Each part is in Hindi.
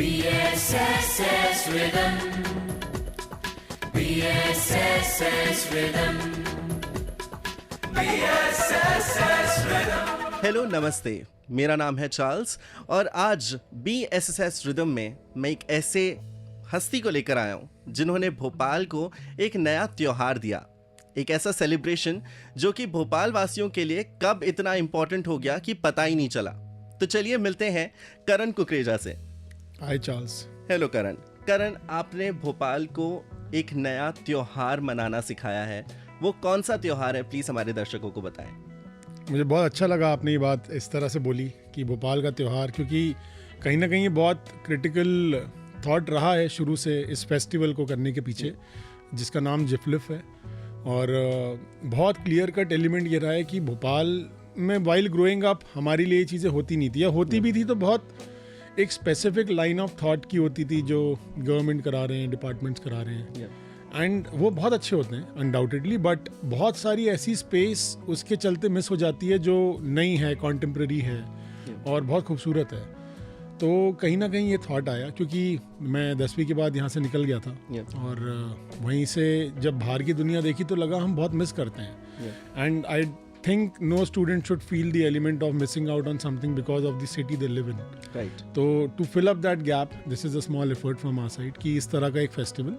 BSSS Rhythm. BSSS Rhythm. BSSS Rhythm. Hello नमस्ते, मेरा नाम है चार्ल्स और आज BSSS रिदम में मैं एक ऐसे हस्ती को लेकर आया हूँ जिन्होंने भोपाल को एक नया त्योहार दिया, एक ऐसा सेलिब्रेशन जो कि भोपाल वासियों के लिए कब इतना इम्पोर्टेंट हो गया कि पता ही नहीं चला। तो चलिए मिलते हैं करण कुकरेजा से। हाय चार्ल्स। हेलो करण। करण, आपने भोपाल को एक नया त्योहार मनाना सिखाया है, वो कौन सा त्योहार है? प्लीज़ हमारे दर्शकों को बताएं। मुझे बहुत अच्छा लगा आपने ये बात इस तरह से बोली कि भोपाल का त्यौहार, क्योंकि कहीं ना कहीं ये बहुत क्रिटिकल थॉट रहा है शुरू से इस फेस्टिवल को करने के पीछे, जिसका नाम जिफलिफ है। और बहुत क्लियर कट एलिमेंट ये रहा है कि भोपाल में वाइल ग्रोइंग अप हमारे लिए ये चीज़ें होती नहीं थी, या होती भी थी तो बहुत एक स्पेसिफिक लाइन ऑफ थॉट की होती थी जो गवर्नमेंट करा रहे हैं, डिपार्टमेंट्स करा रहे हैं, एंड वो बहुत अच्छे होते हैं अनडाउटेडली, बट बहुत सारी ऐसी स्पेस उसके चलते मिस हो जाती है जो नई है, कॉन्टेम्प्रेरी है और बहुत खूबसूरत है। तो कहीं ना कहीं ये थॉट आया क्योंकि मैं 10वीं के बाद यहाँ से निकल गया था और वहीं से जब बाहर की दुनिया देखी तो लगा हम बहुत मिस करते हैं। And I think no student should feel the element of missing out on something because of the city they live in. Right. तो to fill up that gap, this is a small effort from our side कि इस तरह का एक फेस्टिवल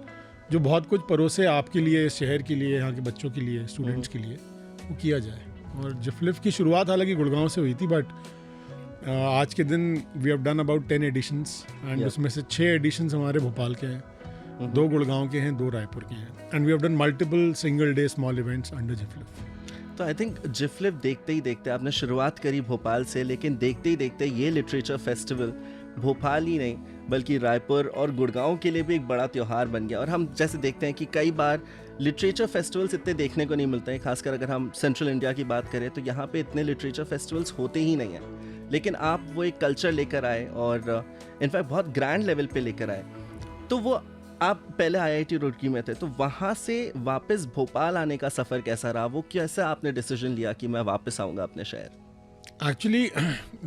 जो बहुत कुछ परोसे आपके लिए, शहर के लिए, यहाँ के बच्चों के लिए, स्टूडेंट्स के लिए, वो किया जाए। और जिफलिफ की शुरुआत हालांकि गुड़गांव से हुई थी, बट आज के दिन we have done about 10 editions and उसमें से 6 एडिशंस हमारे भोपाल के हैं, 2 गुड़गांव के हैं, 2 रायपुर के हैं, and we have done multiple single day small events under GIFLIF. तो आई थिंक जिफलिफ देखते ही देखते आपने शुरुआत करी भोपाल से, लेकिन देखते ही देखते ये लिटरेचर फेस्टिवल भोपाल ही नहीं बल्कि रायपुर और गुड़गांव के लिए भी एक बड़ा त्यौहार बन गया। और हम जैसे देखते हैं कि कई बार लिटरेचर फेस्टिवल्स इतने देखने को नहीं मिलते हैं, खासकर अगर हम सेंट्रल इंडिया की बात करें तो यहाँ पे इतने लिटरेचर फेस्टिवल्स होते ही नहीं हैं। लेकिन आप वो एक कल्चर लेकर आए और इनफैक्ट बहुत ग्रैंड लेवल पे लेकर आए। तो वो आप पहले IIT रुड़की में थे, तो वहाँ से वापस भोपाल आने का सफ़र कैसा रहा? वो कैसे आपने डिसीजन लिया कि मैं वापस आऊँगा अपने शहर? एक्चुअली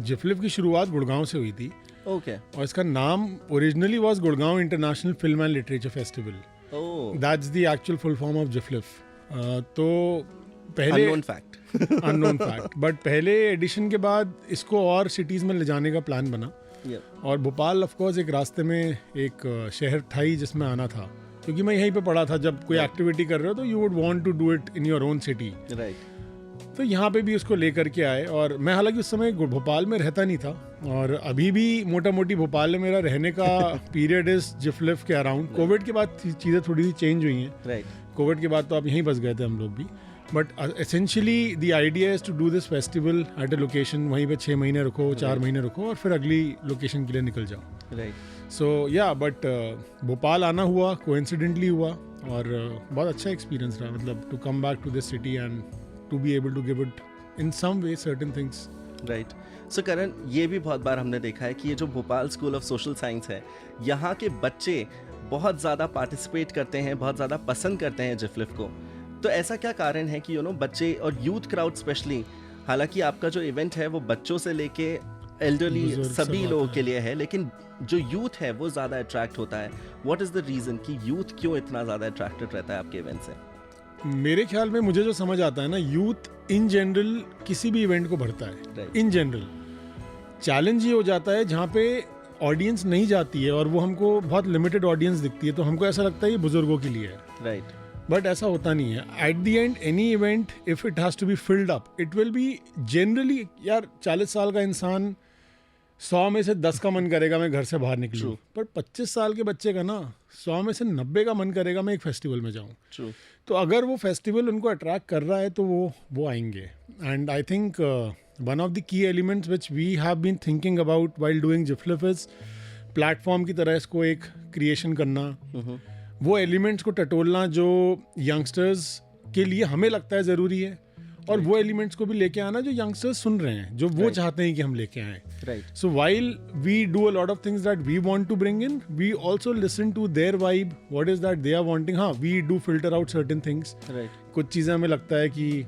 जिफलिफ की शुरुआत गुड़गांव से हुई थी। ओके। और इसका नाम originally was Gurgaon international film and literature festival. Oh, that's the actual full form of GIFLIF. तो पहले अननोन फैक्ट बट पहले एडिशन के बाद इसको और सिटीज़ में ले जाने का प्लान बना। और भोपाल ऑफ कोर्स एक रास्ते में एक शहर था ही जिसमें आना था, क्योंकि मैं यहीं पे पढ़ा था। जब कोई एक्टिविटी कर रहे हो तो you would want to do it in your own city, right. तो यहाँ पे भी उसको लेकर के आए। और मैं हालांकि उस समय भोपाल में रहता नहीं था, और अभी भी मोटा मोटी भोपाल में मेरा रहने का पीरियड इस जिफलिफ के अराउंड। कोविड के बाद चीज़ें थोड़ी सी चेंज हुई हैं, राइट। कोविड के बाद तो आप यहीं बस गए थे हम लोग भी, but essentially the idea is to do this festival at a location. वहीं पे 6 महीने रुको, 4 महीने रुको और फिर अगली लोकेशन के लिए निकल जाओ, राइट। सो या बट भोपाल आना हुआ, कोइंसिडेंटली हुआ, और बहुत अच्छा एक्सपीरियंस रहा। मतलब to come back to this city and to be able to give it in some way certain things. Right. So Karan, ये भी बहुत बार हमने देखा है कि ये जो Bhopal school of social science है, यहाँ के बच्चे बहुत ज़्यादा पार्टिसिपेट करते हैं, बहुत ज़्यादा पसंद करते हैं जिफलिफ को। तो ऐसा क्या कारण है कि बच्चे और यूथ क्राउड स्पेशली, हालांकि आपका जो इवेंट है वो बच्चों से लेके एल्डरली सभी लोगों के लिए है, लेकिन जो यूथ है वो ज़्यादा अट्रैक्ट होता है। व्हाट इज़ द रीज़न कि यूथ क्यों इतना ज़्यादा अट्रैक्टेड रहता है आपके इवेंट से? मेरे ख्याल में मुझे जो समझ आता है ना, यूथ इन जनरल किसी भी इवेंट को भरता है। इन जनरल चैलेंज ये हो जाता है जहाँ पे ऑडियंस नहीं जाती है और वो हमको बहुत लिमिटेड ऑडियंस दिखती है, तो हमको ऐसा लगता है ये बुजुर्गों के लिए है, राइट। बट ऐसा होता नहीं है। At the end any event if it has to be filled up, it will be generally, यार 40 साल का इंसान 100 में से 10 का मन करेगा मैं घर से बाहर निकलूं, पर 25 साल के बच्चे का ना 100 में से 90 का मन करेगा मैं एक फेस्टिवल में जाऊं। तो अगर वो फेस्टिवल उनको अट्रैक्ट कर रहा है तो वो आएंगे। And I think one of the key elements which we have been thinking about while doing GIFLIF is platform की तरह इसको एक क्रिएशन करना, वो एलिमेंट्स को टटोलना जो यंगस्टर्स के लिए हमें लगता है ज़रूरी है, और वो एलिमेंट्स को भी लेके आना जो यंगस्टर्स सुन रहे हैं, जो वो चाहते हैं कि हम लेके आएं। Right. So while we do a lot of things that we want to bring in, we also listen to their vibe, what is that they are wanting. हाँ, we do filter out certain things. Right. कुछ चीज़ें हमें लगता है कि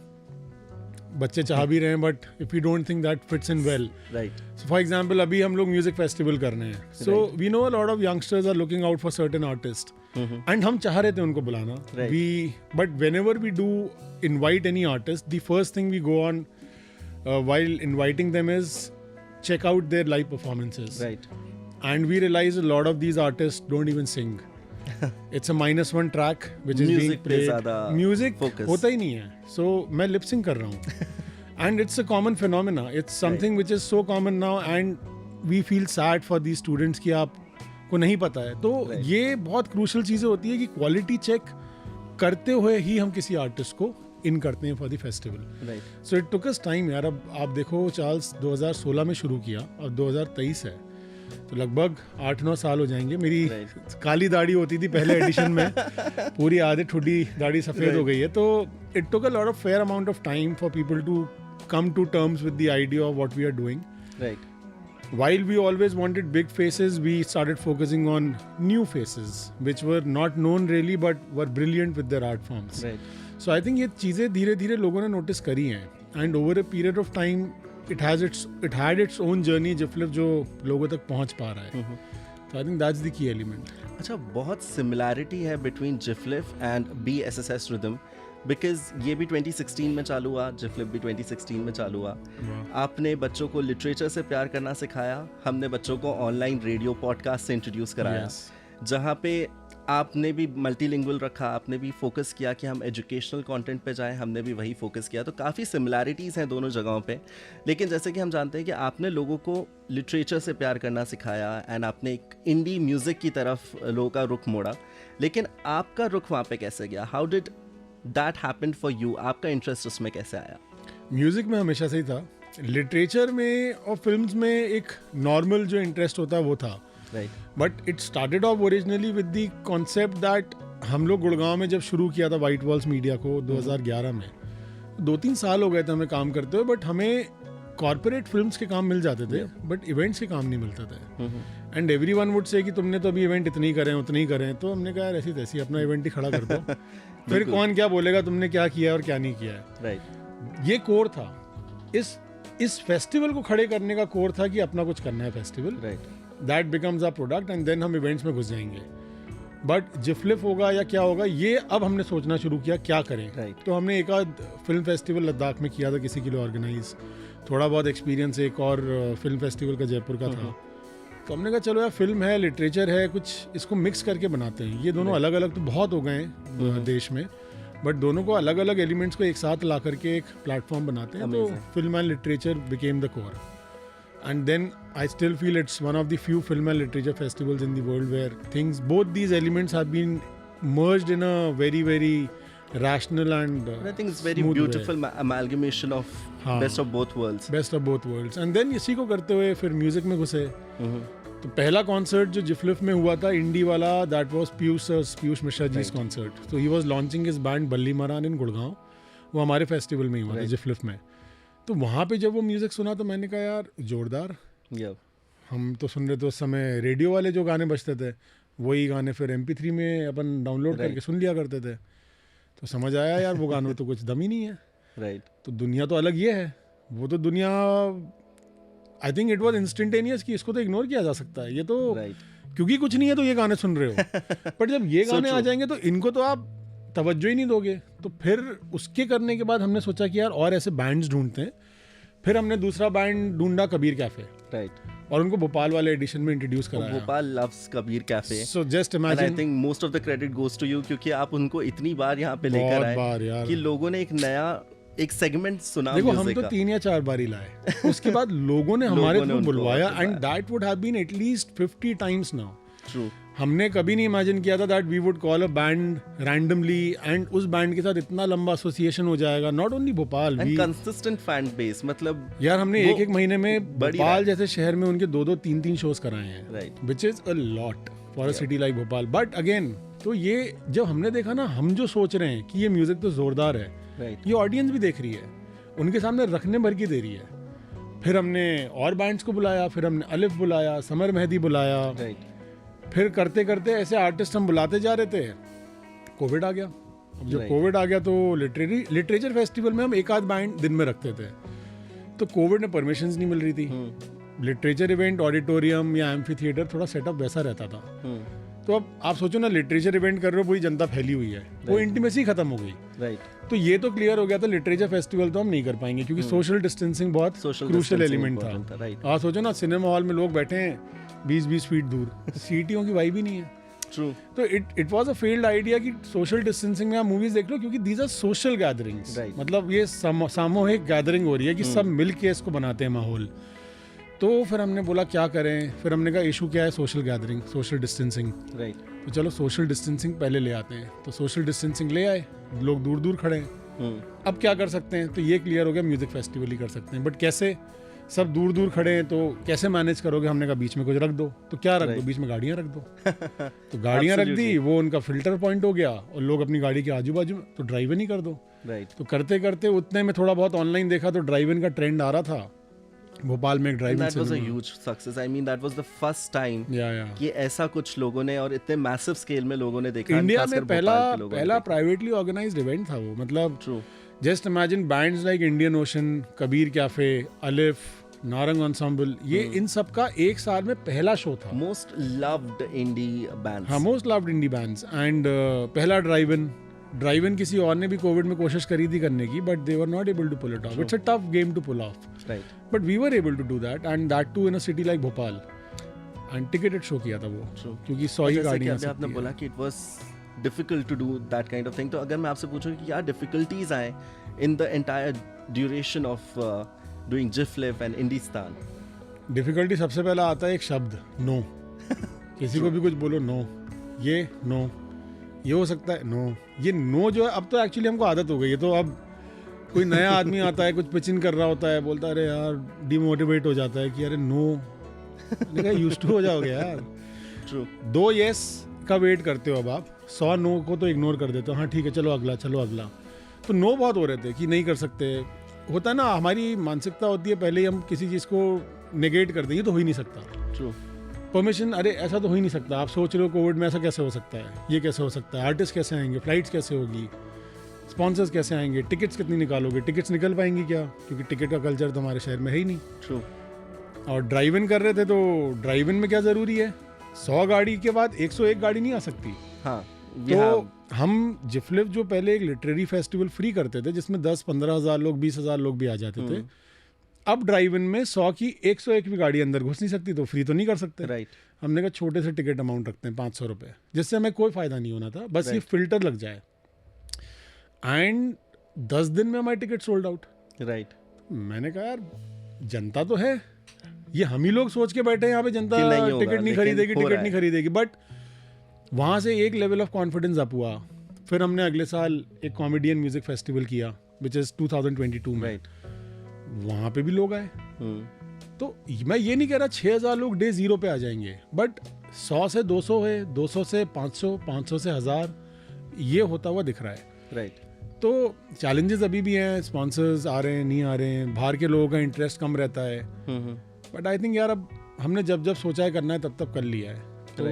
बच्चे चाह भी रहे हैं, but if you don't think that fits in well. Right. So for example, अभी हम लोग म्यूजिक फेस्टिवल कर रहे हैं. So we know a lot of youngsters are looking out for certain artists. And हम चाह रहे थे उनको बुलाना. Right. But whenever we do invite any artist, the first thing we go on while inviting them is check out their live performances. Right. And we realize a lot of these artists don't even sing. It's a -1 track which is being Music पे played. ज़्यादा Music focus. होता ही नहीं है. So मैं lip sync कर रहा हूँ. And it's a common phenomena. It's something which is so common now, and we feel sad for these students कि आपको नहीं पता है. तो ये बहुत क्रूशल चीज़ें होती है कि क्वालिटी चेक करते हुए ही हम किसी आर्टिस्ट को इन करते हैं for the festival. Right. So it took us time यार. अब आप देखो चार्ल्स 2016 में शुरू किया और 2023 है, तो लगभग 8-9 साल हो जाएंगे. मेरी काली दाढ़ी होती थी पहले एडिशन में, पूरी आधे ठुड्डी दाढ़ी सफ़ेद हो गई है. तो it took a lot of fair amount of time for people to come to terms with the idea of what we are doing. Right. While we always wanted big faces, we started focusing on new faces which were not known really but were brilliant with their art forms. Right. So I think ये चीज़ें धीरे धीरे लोगों ने नोटिस करी हैं, and over a period of time it had its own journey जिफलिफ जो लोगों तक पहुंच पा रहा है. So I think that's the key element. अच्छा, बहुत सिमिलैरिटी है between GIFLIF and BSSS rhythm, because ये भी 2016 में चालू हुआ, जिफलिप भी 2016 में चालू हुआ. आपने बच्चों को लिटरेचर से प्यार करना सिखाया, हमने बच्चों को ऑनलाइन रेडियो पॉडकास्ट से इंट्रोड्यूस कराया. जहाँ पे आपने भी मल्टीलिंगुअल रखा, आपने भी फोकस किया कि हम एजुकेशनल कंटेंट पे जाएं, हमने भी वही फोकस किया. तो काफ़ी सिमिलैरिटीज़ हैं दोनों जगहों पे. लेकिन जैसे कि हम जानते हैं कि आपने लोगों को लिटरेचर से प्यार करना सिखाया एंड आपने एक इंडी म्यूज़िक की तरफ लोगों का रुख मोड़ा. लेकिन आपका रुख वहाँ पे कैसे गया? How did that happened for you? आपका इंटरेस्ट उसमें कैसे आया? म्यूज़िक में हमेशा से ही था. लिटरेचर में और फिल्म्स में एक नॉर्मल जो इंटरेस्ट होता है वो था. Right. But it started off originally with the concept that हम लोग गुड़गांव में जब शुरू किया था वाइट वॉल्स मीडिया को 2011 में, 2-3 साल हो गए थे हमें काम करते हुए, बट हमें कॉर्पोरेट फिल्म्स के काम मिल जाते थे बट इवेंट्स के काम नहीं मिलते थे. एंड एवरीवन वुड से कि तुमने तो अभी इवेंट इतनी करें उतनी करें. तो हमने कहा यार ऐसी तैसी अपना इवेंट ही खड़ा कर दो. फिर कौन क्या बोलेगा तुमने क्या किया और क्या नहीं किया है. राइट. ये कोर था. इस फेस्टिवल को खड़े करने का कोर था कि अपना कुछ करना है festival. Right. That becomes a product and then हम इवेंट्स में घुस जाएंगे. बट जिफलिफ होगा या क्या होगा ये अब हमने सोचना शुरू किया क्या करें. Right. तो हमने एक आध फिल्म फेस्टिवल लद्दाख में किया था किसी के लिए ऑर्गेनाइज. थोड़ा बहुत एक्सपीरियंस एक और फिल्म फेस्टिवल का जयपुर का था. तो हमने कहा चलो यार फिल्म है, लिटरेचर है, कुछ इसको मिक्स करके बनाते हैं. ये दोनों अलग अलग तो बहुत हो गए हैं देश में, बट दोनों को अलग अलग एलिमेंट्स को एक साथ ला करके एक प्लेटफॉर्म बनाते हैं. तो film and literature became the core. And then I still feel it's one of the few film and literature festivals in the world where both these elements have been merged in a very, very rational and I think it's very beautiful amalgamation of best of both worlds. Best of both worlds. And then इसी को करते हुए फिर म्यूजिक में घुसे. तो पहला कॉन्सर्ट जो जिफलिफ में हुआ था इंडी वाला, that was Piyush Mishra ji concert. तो he was launching his band Balli Maraan इन गुड़गांव. वो हमारे फेस्टिवल में ही हुआ था जिफलिफ में. तो वहाँ पे जब वो म्यूज़िक सुना तो मैंने कहा यार जोरदार. हम तो सुन रहे थे उस समय रेडियो वाले जो गाने बजते थे वही गाने फिर MP3 में अपन डाउनलोड करके सुन लिया करते थे. तो समझ आया यार वो गानों तो कुछ दम ही नहीं है. राइट. तो दुनिया तो अलग ये है. वो तो दुनिया I think it was instantaneous कि इसको तो इग्नोर किया जा सकता है. ये तो क्योंकि कुछ नहीं है तो ये गाने सुन रहे हो. बट जब ये गाने आ जाएंगे तो इनको तो आप तवज्जो ही नहीं दोगे. तो फिर उसके करने के बाद हमने सोचा कि यार और ऐसे बैंड्स ढूंढते हैं. फिर हमने दूसरा बैंड ढूंढा कबीर कैफे. राइट. और उनको भोपाल वाले एडिशन में इंट्रोड्यूस कराया. Bhopal loves Kabir cafe. So just imagine, I think most of the credit goes to you क्योंकि आप उनको इतनी बार यहाँ पे लेकर आए कि लोगों ने एक नया एक सेगमेंट सुना. देखो हम तो 3 या 4 बार ही लाए. उसके बाद लोगों ने हमारे थ्रू बुलवाया and that would have been at least 50 times now. True. हमने कभी नहीं इमेजिन किया था that we would call a band randomly and उस बैंड के साथ इतना लंबा एसोसिएशन हो जाएगा. Not only Bhopal, and consistent fan base. मतलब यार हमने एक महीने में भोपाल जैसे शहर में उनके 2-2, 3-3 शोज कराए हैं. Right. Which is a lot for a city like Bhopal. But again तो ये जब हमने देखा ना, हम जो सोच रहे हैं कि ये म्यूजिक तो जोरदार है, ये ऑडियंस भी देख रही है, उनके सामने रखने भर की दे रही है. फिर हमने और बैंड्स को बुलाया, फिर हमने अलिफ बुलाया, समर मेहदी बुलाया. फिर करते करते ऐसे आर्टिस्ट हम बुलाते जा रहे थे. कोविड आ गया. अब जब Right. कोविड आ गया तो लिटरेचर फेस्टिवल में हम एक आध बैंड दिन में रखते थे, तो कोविड में परमिशंस नहीं मिल रही थी। लिटरेचर इवेंट ऑडिटोरियम या एम्फी थिएटर थोड़ा सेटअप वैसा रहता था। तो अब आप सोचो ना, लिटरेचर इवेंट कर रहे हो, पूरी जनता फैली हुई है, वो इंटीमेसी खत्म हो गई। राइट, तो ये तो क्लियर हो गया था, लिटरेचर फेस्टिवल तो हम नहीं कर पाएंगे क्योंकि सोशल डिस्टेंसिंग बहुत Social crucial distancing element important था, था। right. आप सोचो ना, सिनेमा हॉल में लोग बैठे हैं 20-20 फीट दूर, सीटियों की वाई भी नहीं है। ट्रू, तो it was a failed idea कि सोशल डिस्टेंसिंग में आप मूवीज देख लो, क्योंकि these are social gatherings. Right. मतलब ये सामूहिक गैदरिंग हो रही है कि सब मिल के इसको बनाते हैं माहौल। तो फिर हमने बोला क्या करें, फिर हमने कहा इशू क्या है, social gathering, social distancing. Right, तो चलो सोशल डिस्टेंसिंग पहले ले आते हैं। तो सोशल डिस्टेंसिंग ले आए, लोग दूर दूर खड़े हैं। अब क्या कर सकते हैं, तो ये क्लियर हो गया म्यूजिक फेस्टिवल ही कर सकते हैं। बट कैसे, सब दूर दूर खड़े हैं तो कैसे मैनेज करोगे? हमने कहा बीच में कुछ रख दो। तो क्या रख दो? बीच में गाड़ियां रख दो। तो गाड़ियां रख दी, वो उनका फिल्टर पॉइंट हो गया, और लोग अपनी गाड़ी के आजू बाजू, तो ड्राइव इन ही कर दो। राइट, तो करते करते उतने में थोड़ा बहुत ऑनलाइन देखा तो ड्राइव इन का ट्रेंड आ रहा था। भोपाल में एक drive in that was a huge success. I mean, that was the first time या कि ऐसा कुछ लोगों ने, और इतने मैसिव स्केल में लोगों ने देखा। इंडिया खासकर में भोपाल के लोगों ने पहला देखा। प्राइवेटली ऑर्गेनाइज्ड इवेंट था वो। मतलब True. Just imagine bands like Indian ocean, Kabir cafe, अलिफ, नारंग एंसेम्बल, ये इन सब का एक साल में पहला शो था। Most loved indie bands. हाँ, most loved indie bands. And पहला ड्राइव इन किसी और ने भी कोविड में कोशिश करी थी करने की, but they were not able to pull it off. It's a tough game to pull off, Right. But we were able to do that, and that too in a city like Bhopal. And ticketed show किया था वो, True. क्योंकि 100 ही जैसे कि गाड़ियां अभी आपने बोला कि it was difficult to do that kind of thing. तो अगर मैं आपसे पूछूं कि क्या difficulties आए in the entire duration of doing JIFLIF and Indistan? Difficulty सबसे पहला आता है एक शब्द, नो। किसी को भी कुछ बोलो, नो, ये नो, ये हो सकता है, नो। ये नो जो है, अब तो एक्चुअली हमको आदत हो गई है। तो अब कोई नया आदमी आता है, कुछ पिचिंग कर रहा होता है, बोलता है अरे यार, डिमोटिवेट हो जाता है कि अरे नो। मैंने कहा यूज्ड टू हो जाओगे यार। True. 2 येस का वेट करते हो अब आप, 100 नो को तो इग्नोर कर देते हो। हाँ ठीक है, चलो अगला, चलो अगला। तो नो बहुत हो रहे थे कि नहीं कर सकते। होता है ना, हमारी मानसिकता होती है पहले ही हम किसी चीज़ को नेगेट कर दें, ये तो हो ही नहीं सकता। True. परमिशन, अरे ऐसा तो हो ही नहीं सकता। आप सोच रहे हो कोविड में ऐसा कैसे हो सकता है, ये कैसे हो सकता है, आर्टिस्ट कैसे आएंगे, फ्लाइट्स कैसे होगी, स्पॉन्सर्स कैसे आएंगे, टिकट्स कितनी निकालोगे, टिकट्स निकल पाएंगी क्या, क्योंकि टिकट का कल्चर तो हमारे शहर में है ही नहीं। True. और ड्राइव इन कर रहे थे, तो ड्राइव इन में क्या ज़रूरी है, 100 गाड़ी के बाद 101 गाड़ी नहीं आ सकती। हाँ, तो हम जिफलिफ जो पहले एक लिटरेरी फेस्टिवल फ्री करते थे, जिसमें 10-15 हज़ार लोग, 20 हज़ार लोग भी आ जाते थे, अब ड्राइव इन में 100 की 101 भी गाड़ी अंदर घुस नहीं सकती, तो फ्री तो नहीं कर सकते। राइट, हमने कहा छोटे से टिकट अमाउंट रखते हैं, 500 रुपये, जिससे हमें कोई फ़ायदा नहीं होना था, बस ये फिल्टर लग जाए। एंड 10 दिन में हमारे टिकट सोल्ड आउट। राइट, मैंने कहा यार, जनता तो है, ये हम ही लोग सोच के बैठे हैं यहाँ पे जनता कि नहीं होगा, टिकट नहीं लेकिन खरीदेगी, हो टिकट रहा नहीं है। खरीदेगी। बट वहाँ से एक लेवल ऑफ कॉन्फिडेंस अप हुआ। फिर हमने अगले साल एक कॉमेडियन म्यूजिक फेस्टिवल किया, विच इज़ 2022 में। राइट, वहाँ पे भी लोग आए। तो मैं ये नहीं कह रहा 6,000 लोग डे 0 पे आ जाएंगे, बट 100 से 200 है, 200 से 500, 500 से 1000, ये होता हुआ दिख रहा है। राइट, तो चैलेंजेस अभी भी हैं, स्पॉन्सर्स आ रहे हैं, नहीं आ रहे हैं, बाहर के लोगों का इंटरेस्ट कम रहता है। बट आई थिंक यार, अब हमने जब जब सोचा है करना है, तब तब कर लिया है। तो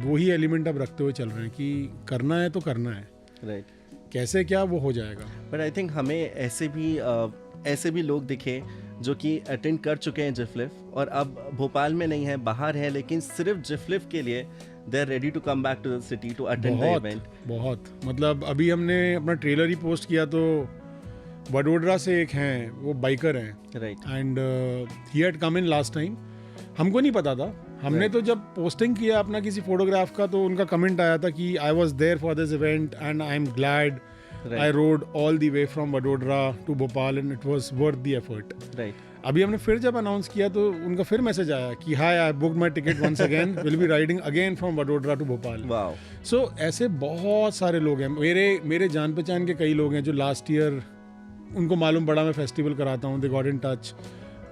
वही एलिमेंट अब रखते हुए चल रहे हैं कि करना है तो करना है, राइट। कैसे क्या वो हो जाएगा। बट आई थिंक हमें ऐसे भी लोग दिखे जो कि अटेंड कर चुके हैं जिफलिफ, और अब भोपाल में नहीं है, बाहर है, लेकिन सिर्फ जिफलिफ के लिए they are ready to come back to the city to attend the event. बहुत, मतलब अभी हमने अपना ट्रेलर ही पोस्ट किया, तो वडोदरा से एक हैं, वो बाइकर हैं, right, and he had come in last time. हमको नहीं पता था, हमने तो जब पोस्टिंग किया अपना किसी फोटोग्राफ का, तो उनका कमेंट आया था कि I was there for this event and I am glad I rode all the way from Vadodara to Bhopal and it was worth the effort. Right, अभी हमने फिर जब अनाउंस किया तो उनका फिर मैसेज आया कि hi, I booked my ticket once again, will be riding again from Vadodara to Bhopal. Wow. So ऐसे बहुत सारे लोग हैं, मेरे जान पहचान के कई लोग हैं जो लास्ट ईयर, उनको मालूम पड़ा मैं फेस्टिवल कराता हूँ, दे गॉट इन टच,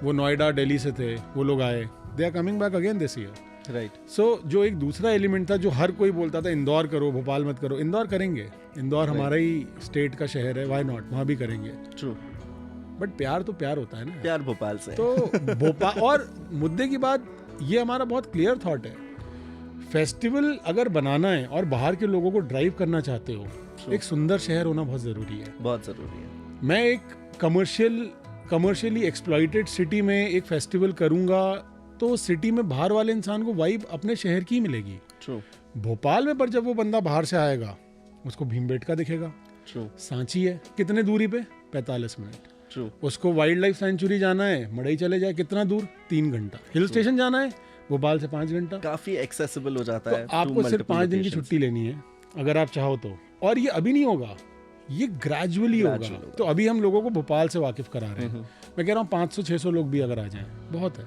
वो नोएडा, दिल्ली से थे, वो लोग आए, they are coming back again this year. Right, so जो एक दूसरा एलिमेंट था, जो हर कोई बोलता था इंदौर करो, भोपाल मत करो, इंदौर करेंगे, इंदौर हमारा ही स्टेट का शहर है, व्हाई नॉट, वहाँ भी करेंगे। ट्रू। बट प्यार तो प्यार होता है ना, प्यार भोपाल से। तो भोपाल, और मुद्दे की बात, ये हमारा बहुत क्लियर थॉट है, फेस्टिवल अगर बनाना है और बाहर के लोगों को ड्राइव करना चाहते हो एक सुंदर शहर होना बहुत ज़रूरी है। बहुत ज़रूरी है। मैं एक कमर्शियली एक्सप्लॉइटेड सिटी में एक फेस्टिवल करूँगा तो सिटी में बाहर वाले इंसान को वाइब अपने शहर की मिलेगी। ट्रू। भोपाल में पर जब वो बंदा बाहर से आएगा उसको भीमबेटका दिखेगा, ट्रू। सांची है कितने दूरी पे 45 मिनट, ट्रू। उसको वाइल्ड लाइफ सेंचुरी जाना है मड़ई चले जाए कितना दूर 3 घंटा, हिल स्टेशन जाना है भोपाल से 5 घंटा, काफी एक्सेसिबल हो जाता तो है। आपको सिर्फ 5 दिन की छुट्टी लेनी है अगर आप चाहो तो। और ये अभी नहीं होगा, ये ग्रेजुअली होगा। तो अभी हम लोगों को भोपाल से वाकिफ करा रहे हैं। मैं कह रहा हूँ 500-600 लोग भी अगर आ जाएं बहुत है।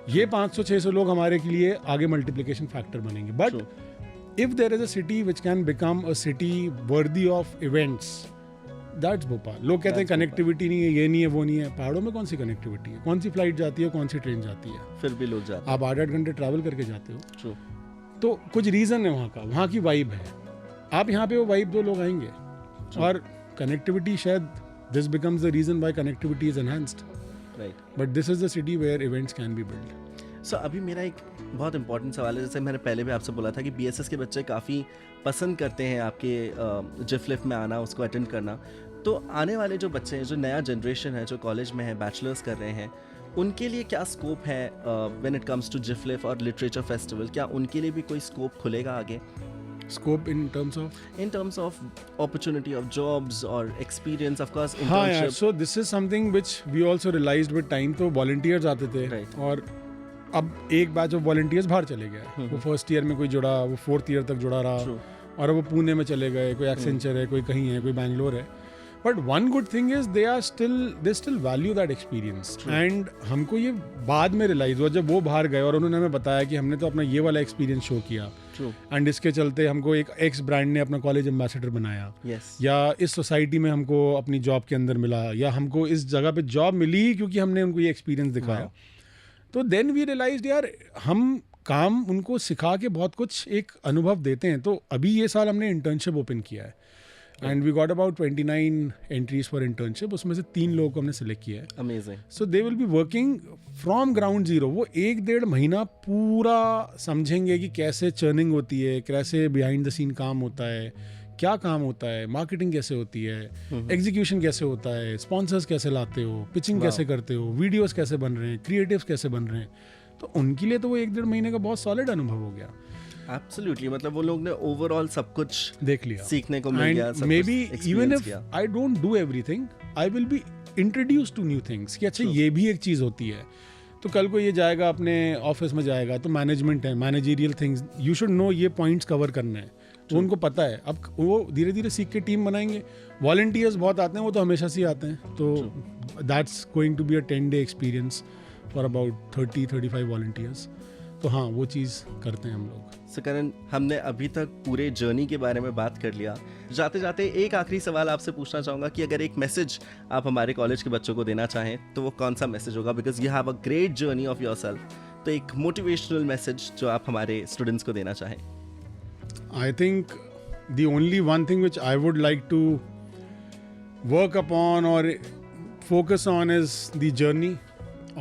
ये 500-600 लोग हमारे के लिए आगे मल्टीप्लिकेशन फैक्टर बनेंगे। But if there is a city which can become a city worthy of events, that's Bhopal. लोग कहते हैं कनेक्टिविटी नहीं है, ये नहीं है, वो नहीं है। पहाड़ों में कौन सी कनेक्टिविटी है? कौन सी फ्लाइट जाती है, कौन सी ट्रेन जाती है? फिर भी लोग जाते हैं। आप 8-8 घंटे ट्रैवल करके जाते हो। True. तो कुछ रीज़न है वहाँ का, वहाँ की वाइब है। आप यहाँ पे वो वाइब दो, लोग आएंगे। और कनेक्टिविटी शायद this becomes the reason why connectivity is enhanced. Right. But this is the city where events can be build. So अभी मेरा एक बहुत इंपॉर्टेंट सवाल है, जैसे मैंने पहले भी आपसे बोला था कि BSS के बच्चे काफ़ी पसंद करते हैं आपके जिफलिफ में आना, उसको अटेंड करना। तो आने वाले जो बच्चे हैं, जो नया जनरेशन है, जो कॉलेज में है, बैचलर्स कर रहे हैं, उनके लिए क्या स्कोप है व्हेन इट कम्स टू जिफलिफ और लिटरेचर फेस्टिवल? क्या उनके लिए भी कोई स्कोप खुलेगा आगे? Scope in terms of opportunity of jobs और एक्सपीरियंस, ऑफ कोर्स हाँ यार। Internship. So this is something which we also realized with time. तो वॉलंटियर्स आते थे Right. और अब एक बैच ऑफ वॉलंटियर्स बाहर चले गए। वो फर्स्ट ईयर में कोई जुड़ा, वो 4th ईयर तक जुड़ा रहा। True. और अब वो पुणे में चले गए, कोई एक्सेंचर है, कोई कहीं है, कोई बैंगलोर है। But one good thing is they still value that experience. And हमको ये बाद में रियलाइज हुआ जब वो बाहर गए और उन्होंने हमें बताया कि हमने तो अपना ये वाला एक्सपीरियंस शो किया। True. एंड इसके चलते हमको एक एक्स ब्रांड ने अपना कॉलेज एम्बेसडर बनाया। Yes. या इस सोसाइटी में हमको अपनी जॉब के अंदर मिला, या हमको इस जगह पे जॉब मिली क्योंकि हमने उनको ये एक्सपीरियंस दिखाया। तो देन वी रियलाइज्ड यार हम काम उनको सिखा के बहुत कुछ एक अनुभव देते हैं। तो अभी ये साल हमने इंटर्नशिप ओपन किया है and we got about 29 entries for internship. उसमें से 3 लोगों को हमने सेलेक्ट किया है। Amazing. So they will be working from ground zero. वो 1-1.5 महीना पूरा समझेंगे कि कैसे चर्निंग होती है, कैसे बिहाइंड द सीन काम होता है, क्या काम होता है, मार्केटिंग कैसे होती है, एग्जीक्यूशन कैसे होता है, स्पॉन्सर्स कैसे लाते हो, पिचिंग कैसे करते हो, वीडियोस कैसे बन रहे हैं, क्रिएटिव्स कैसे बन रहे हैं। तो उनके लिए तो वो 1-1.5 महीने का बहुत सॉलिड अनुभव हो गया। एब्सोल्युटली, मतलब वो लोग ने ओवरऑल सब कुछ देख लिया, सीखने को मिल गया। Maybe even if I don't do everything, I will be introduce to new things कि अच्छा ये भी एक चीज़ होती है। तो कल को ये जाएगा अपने ऑफिस में जाएगा तो मैनेजमेंट है, managerial things, you should know ये पॉइंट्स कवर करना है। तो उनको पता है। अब वो धीरे धीरे सीख के टीम बनाएंगे। वॉलंटियर्स बहुत आते हैं, वो तो हमेशा से ही आते हैं। तो that's going to be a 10-day experience for about 30-35 volunteers. तो हाँ, वो चीज़ करते हैं हम लोग। सो करण, हमने अभी तक पूरे जर्नी के बारे में बात कर लिया। जाते जाते एक आखिरी सवाल आपसे पूछना चाहूँगा कि अगर एक मैसेज आप हमारे कॉलेज के बच्चों को देना चाहें तो वो कौन सा मैसेज होगा? Because you have a great journey of yourself. तो एक मोटिवेशनल मैसेज जो आप हमारे स्टूडेंट्स को देना चाहें। I think the only one thing which I would like to work upon or focus on is the journey.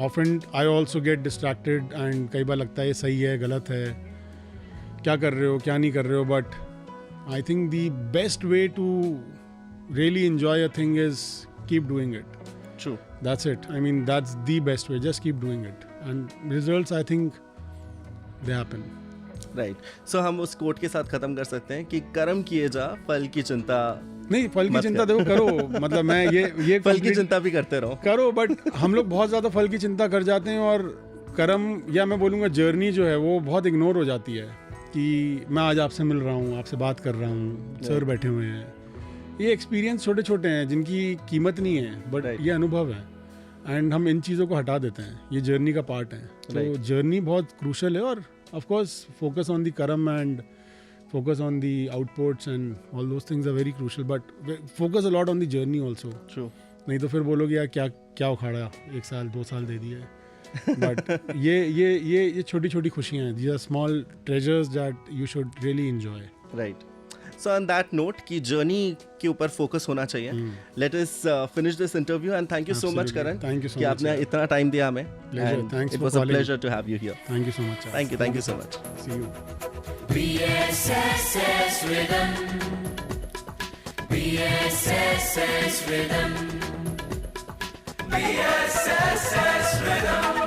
Often I also get distracted and कई बार लगता है सही है, गलत है, क्या कर रहे हो, क्या नहीं कर रहे हो. But I think the best way to really enjoy a thing is keep doing it. True. That's it. I mean, that's the best way. Just keep doing it. And results, I think, they happen. Right. So हम उस कोट के साथ खत्म कर सकते हैं कि कर्म किए जा, फल की चिंता नहीं, फल की चिंता देखो करो, मतलब मैं ये फल की चिंता भी करते रहो करो। बट हम लोग बहुत ज़्यादा फल की चिंता कर जाते हैं और कर्म, या मैं बोलूँगा जर्नी जो है वो बहुत इग्नोर हो जाती है कि मैं आज आपसे मिल रहा हूँ, आपसे बात कर रहा हूँ, सर बैठे हुए हैं। ये एक्सपीरियंस छोटे छोटे हैं जिनकी कीमत नहीं है, बट ये अनुभव है। एंड हम इन चीज़ों को हटा देते हैं, ये जर्नी का पार्ट है। तो जर्नी बहुत क्रूशल है। और of course focus on the karam and focus on the outputs and all those things are very crucial, but focus a lot on the journey also. True. नहीं तो फिर बोलोगे यार क्या उखाड़ा, 1 साल 2 साल दे दिए। बट ये छोटी छोटी खुशियाँ हैं, these are small treasures that you should really enjoy. Right. So on that note कि जर्नी के ऊपर फोकस होना चाहिए। Let us finish this interview and thank you so much Karan। Thank you so कि much आपने इतना टाइम दिया हमें। Pleasure. And Thanks it for was a calling. pleasure to have you here। Thank you so much. Thank you so much। See you. BSS Rhythm, BSSS Rhythm. BSSS Rhythm.